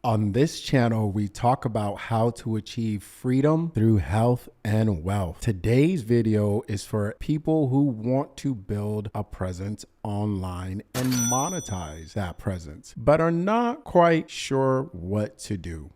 On this channel, we talk about how to achieve freedom through health and wealth. Today's video is for people who want to build a presence online and monetize that presence, but are not quite sure what to do.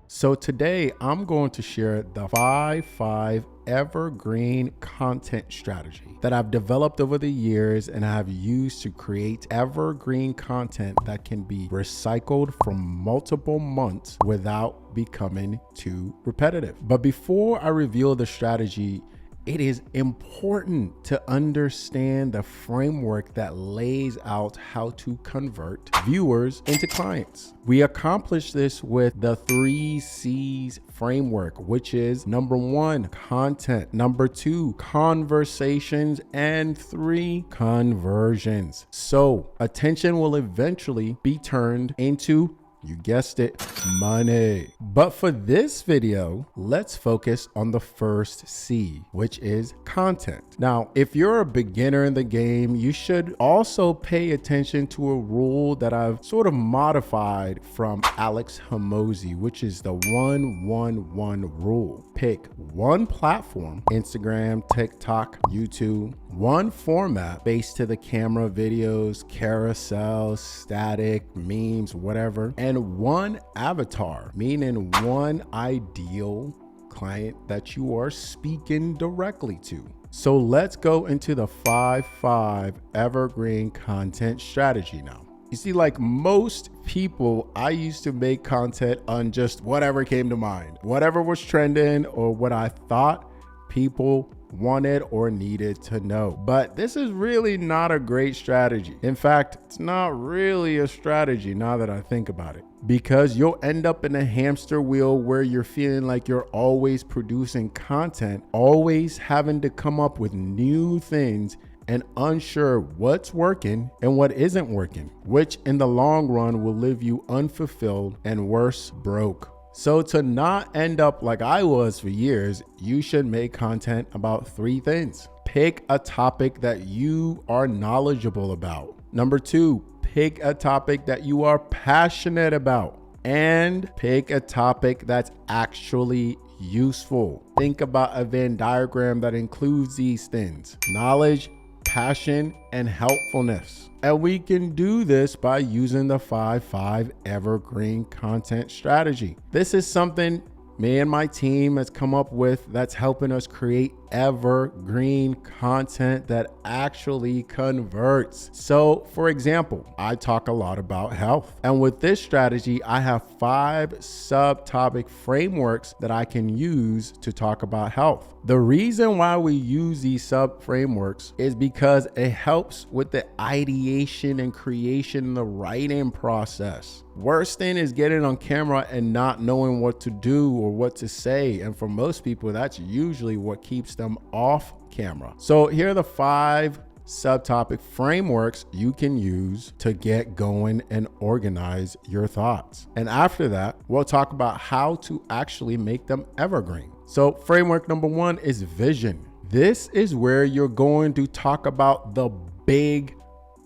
So today I'm going to share the 5 evergreen content strategy that I've developed over the years and have used to create evergreen content that can be recycled from multiple months without becoming too repetitive. But before I reveal the strategy, it is important to understand the framework that lays out how to convert viewers into clients. We accomplish this with the 3 C's framework, which is number 1, content, number 2, conversations, and 3, conversions. So attention will eventually be turned into, you guessed it, money. But for this video, let's focus on the first C, which is content. Now, if you're a beginner in the game, you should also pay attention to a rule that I've sort of modified from Alex Hormozi, which is the 1-1-1 rule. Pick one platform, Instagram, TikTok, YouTube, one format based to the camera, videos, carousel, static, memes, whatever, and one avatar, meaning one ideal client that you are speaking directly to. So let's go into the 5 evergreen content strategy now. You see, like most people, I used to make content on just whatever came to mind, whatever was trending or what I thought people wanted or needed to know. But this is really not a great strategy. In fact, it's not really a strategy now that I think about it, because you'll end up in a hamster wheel where you're feeling like you're always producing content, always having to come up with new things and unsure what's working and what isn't working, which in the long run will leave you unfulfilled and worse, broke. So to not end up like I was for years, you should make content about 3 things. Pick a topic that you are knowledgeable about. Number 2, pick a topic that you are passionate about. And pick a topic that's actually useful. Think about a Venn diagram that includes these things: knowledge, passion, and helpfulness. And we can do this by using the 5 evergreen content strategy. This is something me and my team has come up with that's helping us create evergreen content that actually converts. So for example, I talk a lot about health, and with this strategy, I have 5 subtopic frameworks that I can use to talk about health. The reason why we use these sub frameworks is because it helps with the ideation and creation, the writing process. Worst thing is getting on camera and not knowing what to do or what to say. And for most people, that's usually what keeps them off camera. So here are the 5 subtopic frameworks you can use to get going and organize your thoughts. And after that, we'll talk about how to actually make them evergreen. So framework number 1 is vision. This is where you're going to talk about the big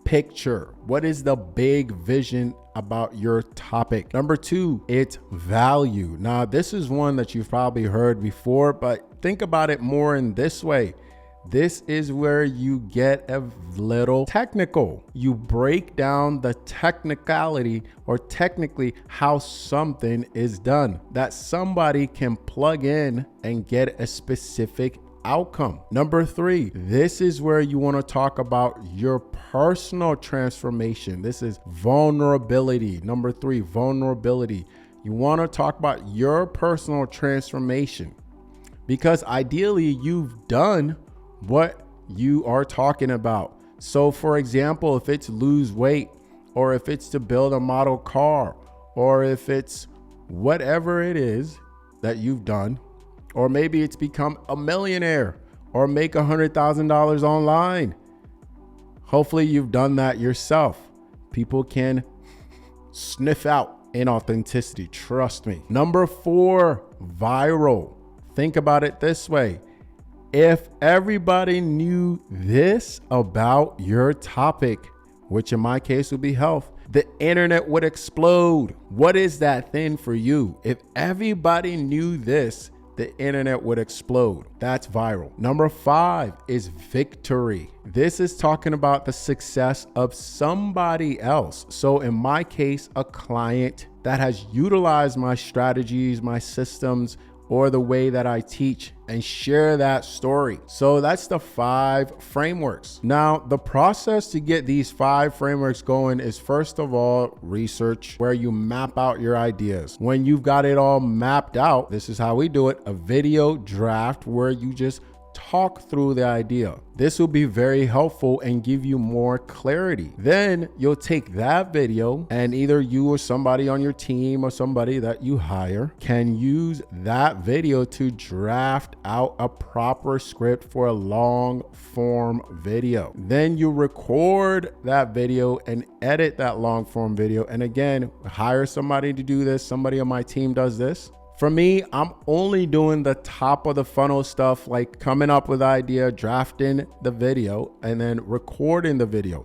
picture. What is the big vision about your topic? Number 2, it's value. Now, this is one that you've probably heard before, but think about it more in this way. This is where you get a little technical. You break down the technicality or technically how something is done that somebody can plug in and get a specific outcome. Number 3, this is where you want to talk about your personal transformation. This is vulnerability. Number 3, vulnerability. You want to talk about your personal transformation because ideally you've done what you are talking about. So for example, if it's lose weight, or if it's to build a model car, or if it's whatever it is that you've done, or maybe it's become a millionaire or make $100,000 online. Hopefully you've done that yourself. People can sniff out inauthenticity, trust me. Number 4, viral. Think about it this way. If everybody knew this about your topic, which in my case would be health, the internet would explode. What is that thing for you? If everybody knew this, the internet would explode. That's viral. Number 5 is victory. This is talking about the success of somebody else. So in my case, a client that has utilized my strategies, my systems, or the way that I teach and share that story. So that's the 5 frameworks. Now, the process to get these 5 frameworks going is, first of all, research, where you map out your ideas. When you've got it all mapped out, this is how we do it: a video draft where you just talk through the idea. This will be very helpful and give you more clarity. Then you'll take that video, and either you or somebody on your team or somebody that you hire can use that video to draft out a proper script for a long form video. Then you record that video and edit that long form video. And again, hire somebody to do this. Somebody on my team does this. For me, I'm only doing the top of the funnel stuff, like coming up with the idea, drafting the video, and then recording the video.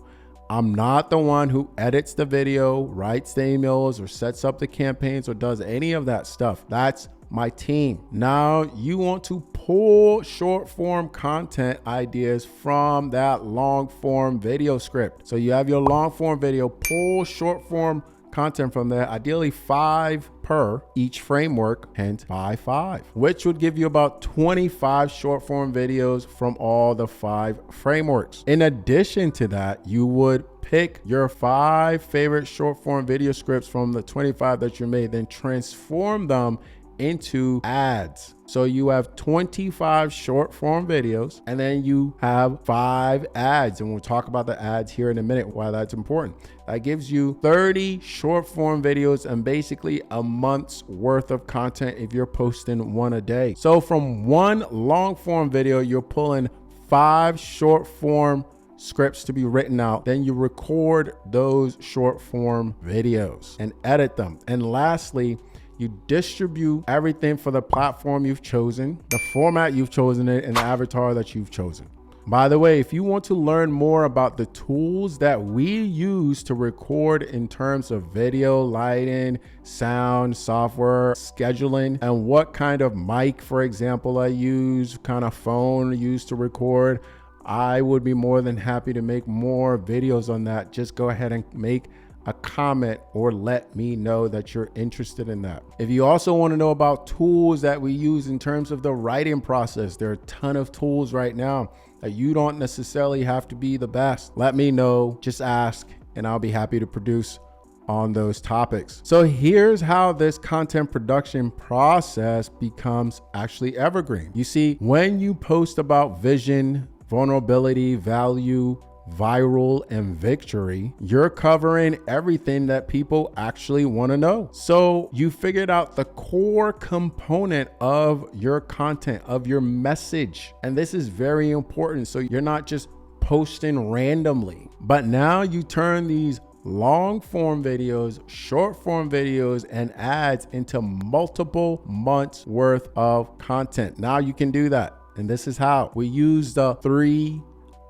I'm not the one who edits the video, writes the emails, or sets up the campaigns, or does any of that stuff. That's my team. Now you want to pull short form content ideas from that long form video script. So you have your long form video, pull short form content from there, ideally 5 per each framework, hence 5, which would give you about 25 short form videos from all the 5 frameworks. In addition to that, you would pick your 5 favorite short form video scripts from the 25 that you made, then transform them into ads. So you have 25 short form videos, and then you have 5 ads. And we'll talk about the ads here in a minute, why that's important. That gives you 30 short form videos and basically a month's worth of content if you're posting 1 a day. So from 1 long form video, you're pulling 5 short form scripts to be written out. Then you record those short form videos and edit them. And lastly, you distribute everything for the platform you've chosen, the format you've chosen, and the avatar that you've chosen. By the way, if you want to learn more about the tools that we use to record in terms of video, lighting, sound, software, scheduling, and what kind of mic, for example, I use, kind of phone I use to record, I would be more than happy to make more videos on that. Just go ahead and make a comment or let me know that you're interested in that. If you also want to know about tools that we use in terms of the writing process, there are a ton of tools right now that you don't necessarily have to be the best. Let me know, just ask, and I'll be happy to produce on those topics. So here's how this content production process becomes actually evergreen. You see, when you post about vision, vulnerability, value, viral, and victory, you're covering everything that people actually want to know. So you figured out the core component of your content, of your message. And this is very important. So you're not just posting randomly, but now you turn these long form videos, short form videos, and ads into multiple months worth of content. Now you can do that. And this is how we use the 3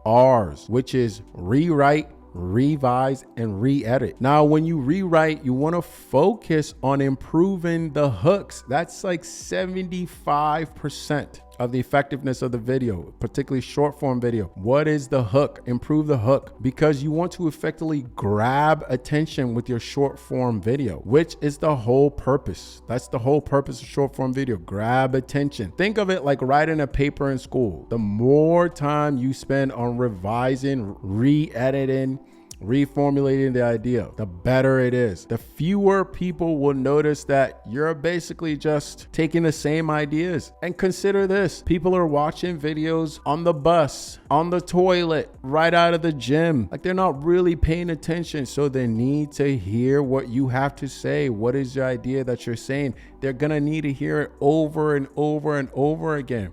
R's, which is rewrite, revise, and re-edit. Now, when you rewrite, you want to focus on improving the hooks. That's like 75% of the effectiveness of the video, particularly short form video. What is the hook? Improve the hook, because you want to effectively grab attention with your short form video, which is the whole purpose. That's the whole purpose of short form video, grab attention. Think of it like writing a paper in school. The more time you spend on revising, re-editing, reformulating the idea, the better it is. The fewer people will notice that you're basically just taking the same ideas. And consider this, people are watching videos on the bus, on the toilet, right out of the gym. Like, they're not really paying attention. So they need to hear what you have to say. What is the idea that you're saying? They're gonna need to hear it over and over and over again.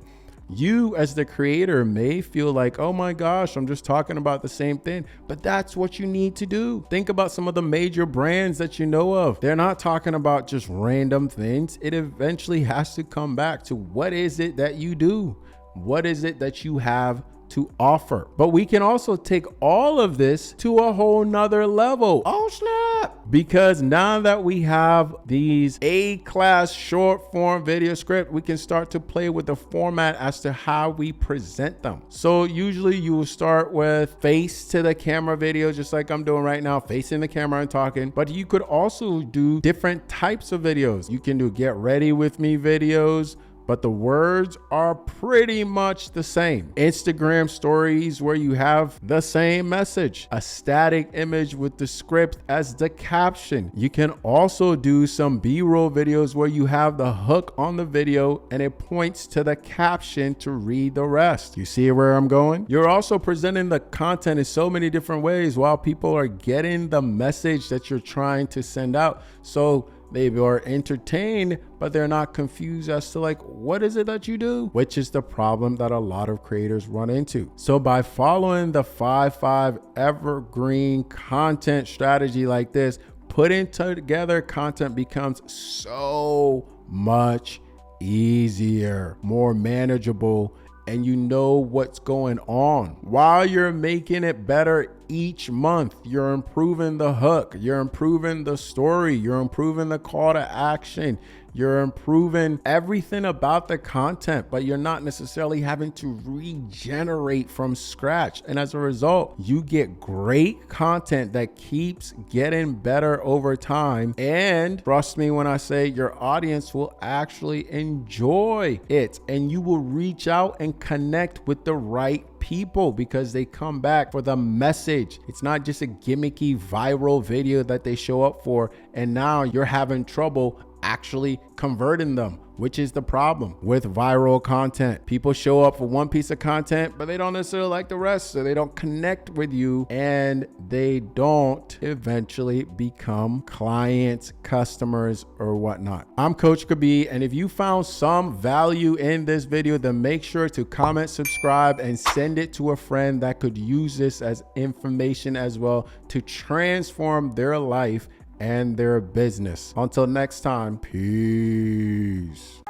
You as the creator may feel like, oh my gosh, I'm just talking about the same thing, but that's what you need to do. Think about some of the major brands that you know of. They're not talking about just random things. It eventually has to come back to what is it that you do? What is it that you have to offer. But we can also take all of this to a whole nother level. Oh snap! Because now that we have these A-class short form video script, we can start to play with the format as to how we present them. So usually you will start with face to the camera videos, just like I'm doing right now, facing the camera and talking. But you could also do different types of videos. You can do get ready with me videos, but the words are pretty much the same. Instagram stories where you have the same message, a static image with the script as the caption. You can also do some B-roll videos where you have the hook on the video and it points to the caption to read the rest. You see where I'm going? You're also presenting the content in so many different ways while people are getting the message that you're trying to send out. So they are entertained, but they're not confused as to like, what is it that you do? Which is the problem that a lot of creators run into. So by following the 5-5 evergreen content strategy like this, putting together content becomes so much easier, more manageable, and you know what's going on. While you're making it better each month, you're improving the hook, you're improving the story, you're improving the call to action, you're improving everything about the content, but you're not necessarily having to regenerate from scratch. And as a result, you get great content that keeps getting better over time. And trust me when I say your audience will actually enjoy it, and you will reach out and connect with the right people because they come back for the message. It's not just a gimmicky viral video that they show up for, and now you're having trouble actually converting them, which is the problem with viral content. People show up for one piece of content, but they don't necessarily like the rest, so they don't connect with you and they don't eventually become clients, customers, or whatnot. I'm Coach Kabi, and if you found some value in this video, then make sure to comment, subscribe, and send it to a friend that could use this as information as well to transform their life and their business. Until next time, peace.